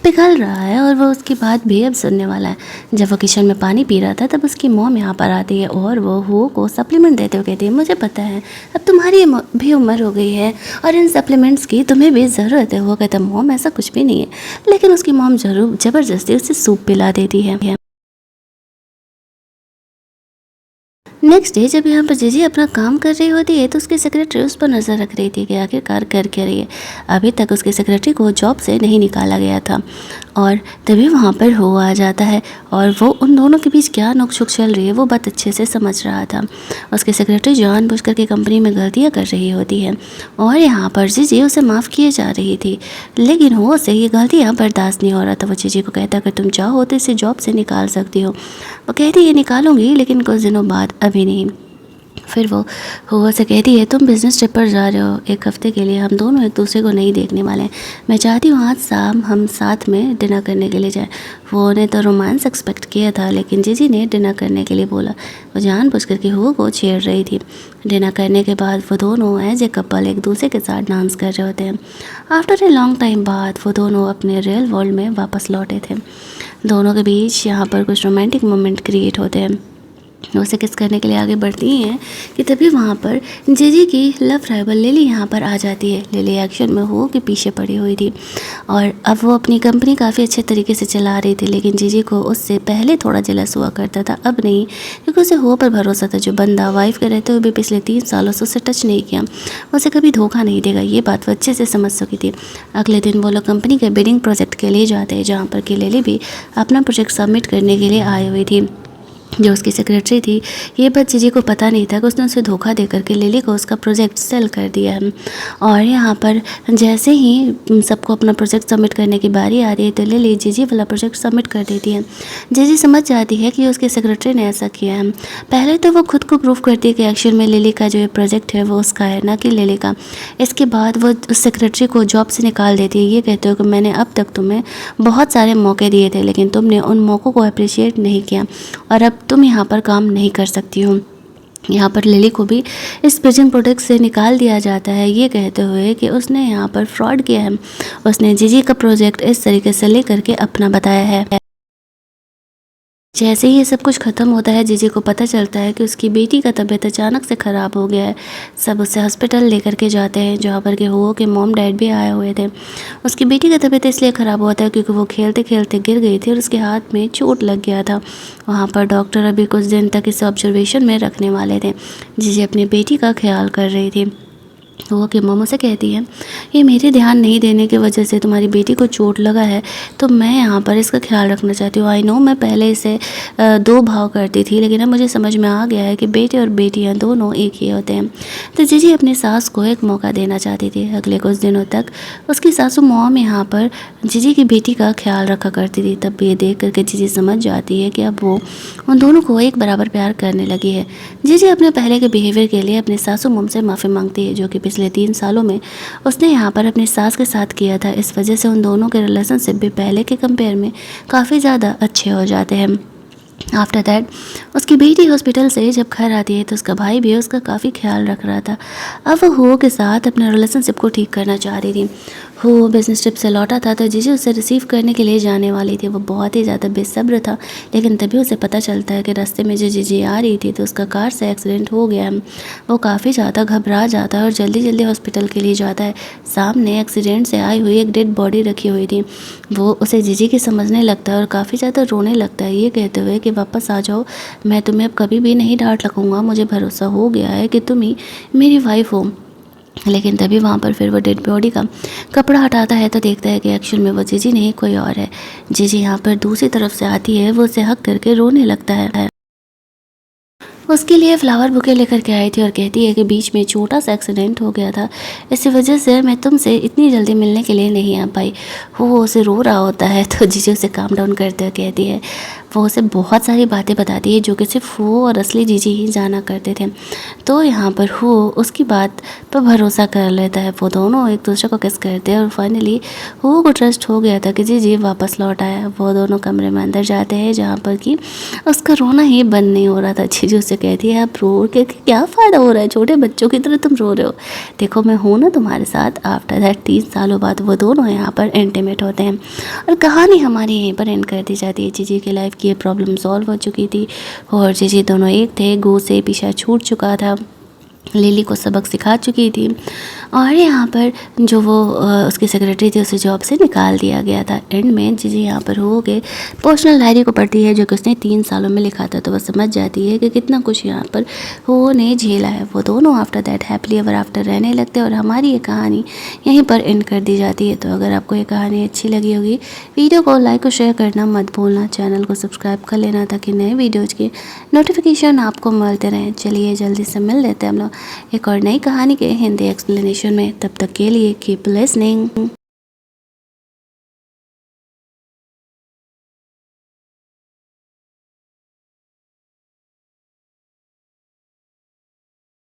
पिघल रहा है और वो उसकी बात भी अब सुनने वाला है। जब वो किचन में पानी पी रहा था तब उसकी मॉम यहाँ पर आती है और वो हो को सप्लीमेंट देते हुए कहती है मुझे पता है अब तुम्हारी भी उम्र हो गई है और इन सप्लीमेंट्स की तुम्हें भी ज़रूरत है। वो कहता मॉम ऐसा कुछ भी नहीं है, लेकिन उसकी मॉम ज़बरदस्ती उसे सूप पिला देती है। नेक्स्ट डे जब यहाँ पर जीजी अपना काम कर रही होती है तो उसकी सेक्रेटरी उस पर नज़र रख रही थी कि आखिरकार कर क्या रही है। अभी तक उसकी सेक्रेटरी को जॉब से नहीं निकाला गया था और तभी वहाँ पर हो आ जाता है और वो उन दोनों के बीच क्या नोक-झोंक चल रही है वो बात अच्छे से समझ रहा था। उसकी सेक्रेटरी जानबूझकर के कंपनी में गलतियाँ कर रही होती है और यहाँ पर जीजी उसे माफ़ किए जा रही थी, लेकिन वो उसे ये गलतियाँ बर्दाश्त नहीं हो रहा था। वो जीजी को कहता अगर तुम चाहो तो इसे जॉब से निकाल सकती हो। वो कहती है निकालूंगी लेकिन कुछ दिनों बाद, अभी नहीं। फिर वो हुआ से कहती है तुम बिज़नेस ट्रिप पर जा रहे हो 1 हफ्ते के लिए, हम दोनों एक दूसरे को नहीं देखने वाले हैं। मैं चाहती हूँ आज शाम हम साथ में डिनर करने के लिए जाएं। वो ने तो रोमांस एक्सपेक्ट किया था लेकिन जीजी ने डिनर करने के लिए बोला। वो जानबूझकर के हुआ को छेड़ रही थी। डिनर करने के बाद वो दोनों एज ए कपल एक दूसरे के साथ डांस कर रहे होते हैं। आफ्टर ए लॉन्ग टाइम बाद वो दोनों अपने रियल वर्ल्ड में वापस लौटे थे। दोनों के बीच यहाँ पर कुछ रोमांटिक मोमेंट क्रिएट होते हैं। वो उसे किस करने के लिए आगे बढ़ती हैं कि तभी वहाँ पर जीजी की लव राइवल लिली यहाँ पर आ जाती है। लिली एक्शन में हो के पीछे पड़ी हुई थी और अब वो अपनी कंपनी काफ़ी अच्छे तरीके से चला रही थी, लेकिन जीजी को उससे पहले थोड़ा जेलस हुआ करता था, अब नहीं, क्योंकि उसे हो पर भरोसा था। जो बंदा वाइफ के रहते हुए भी पिछले 3 सालों से उसे टच नहीं किया, उसे कभी धोखा नहीं देगा, ये बात वो अच्छे से समझ चुकी थी। अगले दिन वो लोग कंपनी के बिडिंग प्रोजेक्ट के लिए जाते हैं, जहाँ पर कि लिली भी अपना प्रोजेक्ट सबमिट करने के लिए आई हुई थी। जो उसकी सेक्रेटरी थी, ये बात जीजी को पता नहीं था कि उसने उसे धोखा दे करके लिली को उसका प्रोजेक्ट सेल कर दिया है। और यहाँ पर जैसे ही सबको अपना प्रोजेक्ट सबमिट करने की बारी आ रही है तो लिली जीजी वाला प्रोजेक्ट सबमिट कर देती है। जीजी समझ जाती है कि उसके सेक्रेटरी ने ऐसा किया है। पहले तो वो खुद को प्रूव करती है कि एक्चुअल में लिली का जो प्रोजेक्ट है वो उसका है, ना कि लिली का। इसके बाद वो उस सेक्रेटरी को जॉब से निकाल देती है। ये कहते हो कि मैंने अब तक तुम्हें बहुत सारे मौके दिए थे लेकिन तुमने उन मौक़ों को अप्रिशिएट नहीं किया और अब तुम यहाँ पर काम नहीं कर सकती हो। यहाँ पर लिली को भी इस प्रेजेंट प्रोडक्ट से निकाल दिया जाता है, ये कहते हुए कि उसने यहाँ पर फ्रॉड किया है। उसने जीजी का प्रोजेक्ट इस तरीके से ले करके अपना बताया है। जैसे ही ये सब कुछ ख़त्म होता है, जीजी को पता चलता है कि उसकी बेटी का तबीयत अचानक से ख़राब हो गया है। सब उसे हॉस्पिटल लेकर के जाते हैं, जहाँ पर के हो के मॉम डैड भी आए हुए थे। उसकी बेटी का तबीयत इसलिए ख़राब हुआ था क्योंकि वो खेलते खेलते गिर गई थी और उसके हाथ में चोट लग गया था। वहाँ पर डॉक्टर अभी कुछ दिन तक इसे ऑब्जर्वेशन में रखने वाले थे। जीजी अपनी बेटी का ख्याल कर रही थी। वो कि मम्मा से कहती है ये मेरे ध्यान नहीं देने की वजह से तुम्हारी बेटी को चोट लगा है, तो मैं यहाँ पर इसका ख्याल रखना चाहती हूँ। आई नो मैं पहले इसे 2 भाव करती थी, लेकिन अब मुझे समझ में आ गया है कि बेटे और बेटियाँ दोनों एक ही होते हैं। तो जीजी अपनी सास को एक मौका देना चाहती थी। अगले कुछ दिनों तक उसकी सासू मॉम यहाँ पर जीजी की बेटी का ख्याल रखा करती थी। तब ये देख करके जीजी समझ जाती है कि अब वो उन दोनों को एक बराबर प्यार करने लगी है। जीजी अपने पहले के बिहेवियर के लिए अपने सासू मॉम से माफ़ी मांगती है, जो कि पिछले 3 सालों में उसने यहाँ पर अपनी सास के साथ किया था। इस वजह से उन दोनों के रिलेशनशिप भी पहले के कंपेयर में काफ़ी ज़्यादा अच्छे हो जाते हैं। आफ्टर दैट उसकी बेटी हॉस्पिटल से जब घर आती है तो उसका भाई भी उसका काफ़ी ख्याल रख रहा था। अब वो हो के साथ अपने रिलेशनशिप को ठीक करना चाह रही थी। हो बिजनेस ट्रिप से लौटा था तो जीजी उसे रिसीव करने के लिए जाने वाली थी। वो बहुत ही ज़्यादा बेसब्र था, लेकिन तभी उसे पता चलता है कि रास्ते में जो जीजी आ रही थी तो उसका कार से एक्सीडेंट हो गया। वो काफ़ी ज़्यादा घबरा जाता है और जल्दी जल्दी हॉस्पिटल के लिए जाता है। सामने एक्सीडेंट से आई हुई एक डेड बॉडी रखी हुई थी। वो उसे जीजी की समझने लगता है और काफ़ी ज़्यादा रोने लगता है, ये कहते हुए कि वापस आ जाओ, मैं तुम्हें अब कभी भी नहीं डांट लगूंगा, मुझे भरोसा हो गया है कि तुम ही मेरी वाइफ हो। लेकिन तभी वहाँ पर फिर वो डेड बॉडी का कपड़ा हटाता है तो देखता है कि एक्चुअल में वो जीजी नहीं कोई और है। जीजी यहाँ पर दूसरी तरफ से आती है, वो उसे हक करके रोने लगता है। उसके लिए फ्लावर बुके लेकर के आई थी और कहती है कि बीच में छोटा सा एक्सीडेंट हो गया था, इसी वजह से मैं तुमसे इतनी जल्दी मिलने के लिए नहीं आ पाई। वो उसे रो रहा होता है तो जीजी उसे काम डाउन करते हुए कहती है, वो उसे बहुत सारी बातें बताती है जो कि सिर्फ वो और असली जीजी ही जाना करते थे। तो यहाँ पर वो उसकी बात पर भरोसा कर लेता है। वो दोनों एक दूसरे को किस करते हैं और फाइनली वो को ट्रस्ट हो गया था कि जीजी वापस लौट आया। वो दोनों कमरे में अंदर जाते हैं जहाँ पर कि उसका रोना ही बंद नहीं हो रहा था। जीजी उसे कहती है, आप रो के क्या फ़ायदा हो रहा है, छोटे बच्चों की तरह तुम रो रहे हो, देखो मैं हूँ ना तुम्हारे साथ। आफ्टर दैट 3 सालों बाद वो दोनों यहाँ पर इंटीमेट होते हैं और कहानी हमारी यहीं पर एंड कर दी जाती है। जीजी की लाइफ की ये प्रॉब्लम सॉल्व हो चुकी थी और जीजी दोनों एक थे। गो से पीछा छूट चुका था, लिली को सबक सिखा चुकी थी और यहाँ पर जो वो उसकी सेक्रेटरी थी उसे जॉब से निकाल दिया गया था। एंड में जीजी यहाँ पर हो के पर्सनल डायरी को पढ़ती है जो कि उसने 3 सालों में लिखा था, तो वह समझ जाती है कि कितना कुछ यहाँ पर वो ने झेला है। वो दोनों after that happy ever after रहने लगते हैं और हमारी ये कहानी यहीं पर एंड कर दी जाती है। तो अगर आपको ये कहानी अच्छी लगी होगी, वीडियो को लाइक और शेयर करना मत भूलना, चैनल को सब्सक्राइब कर लेना ताकि नए वीडियोज़ के नोटिफिकेशन आपको मिलते रहें। चलिए जल्दी से मिल लेते हैं हम लोग एक और नई कहानी के हिंदी एक्सप्लेनेशन में। तब तक के लिए कीप लिसनिंग।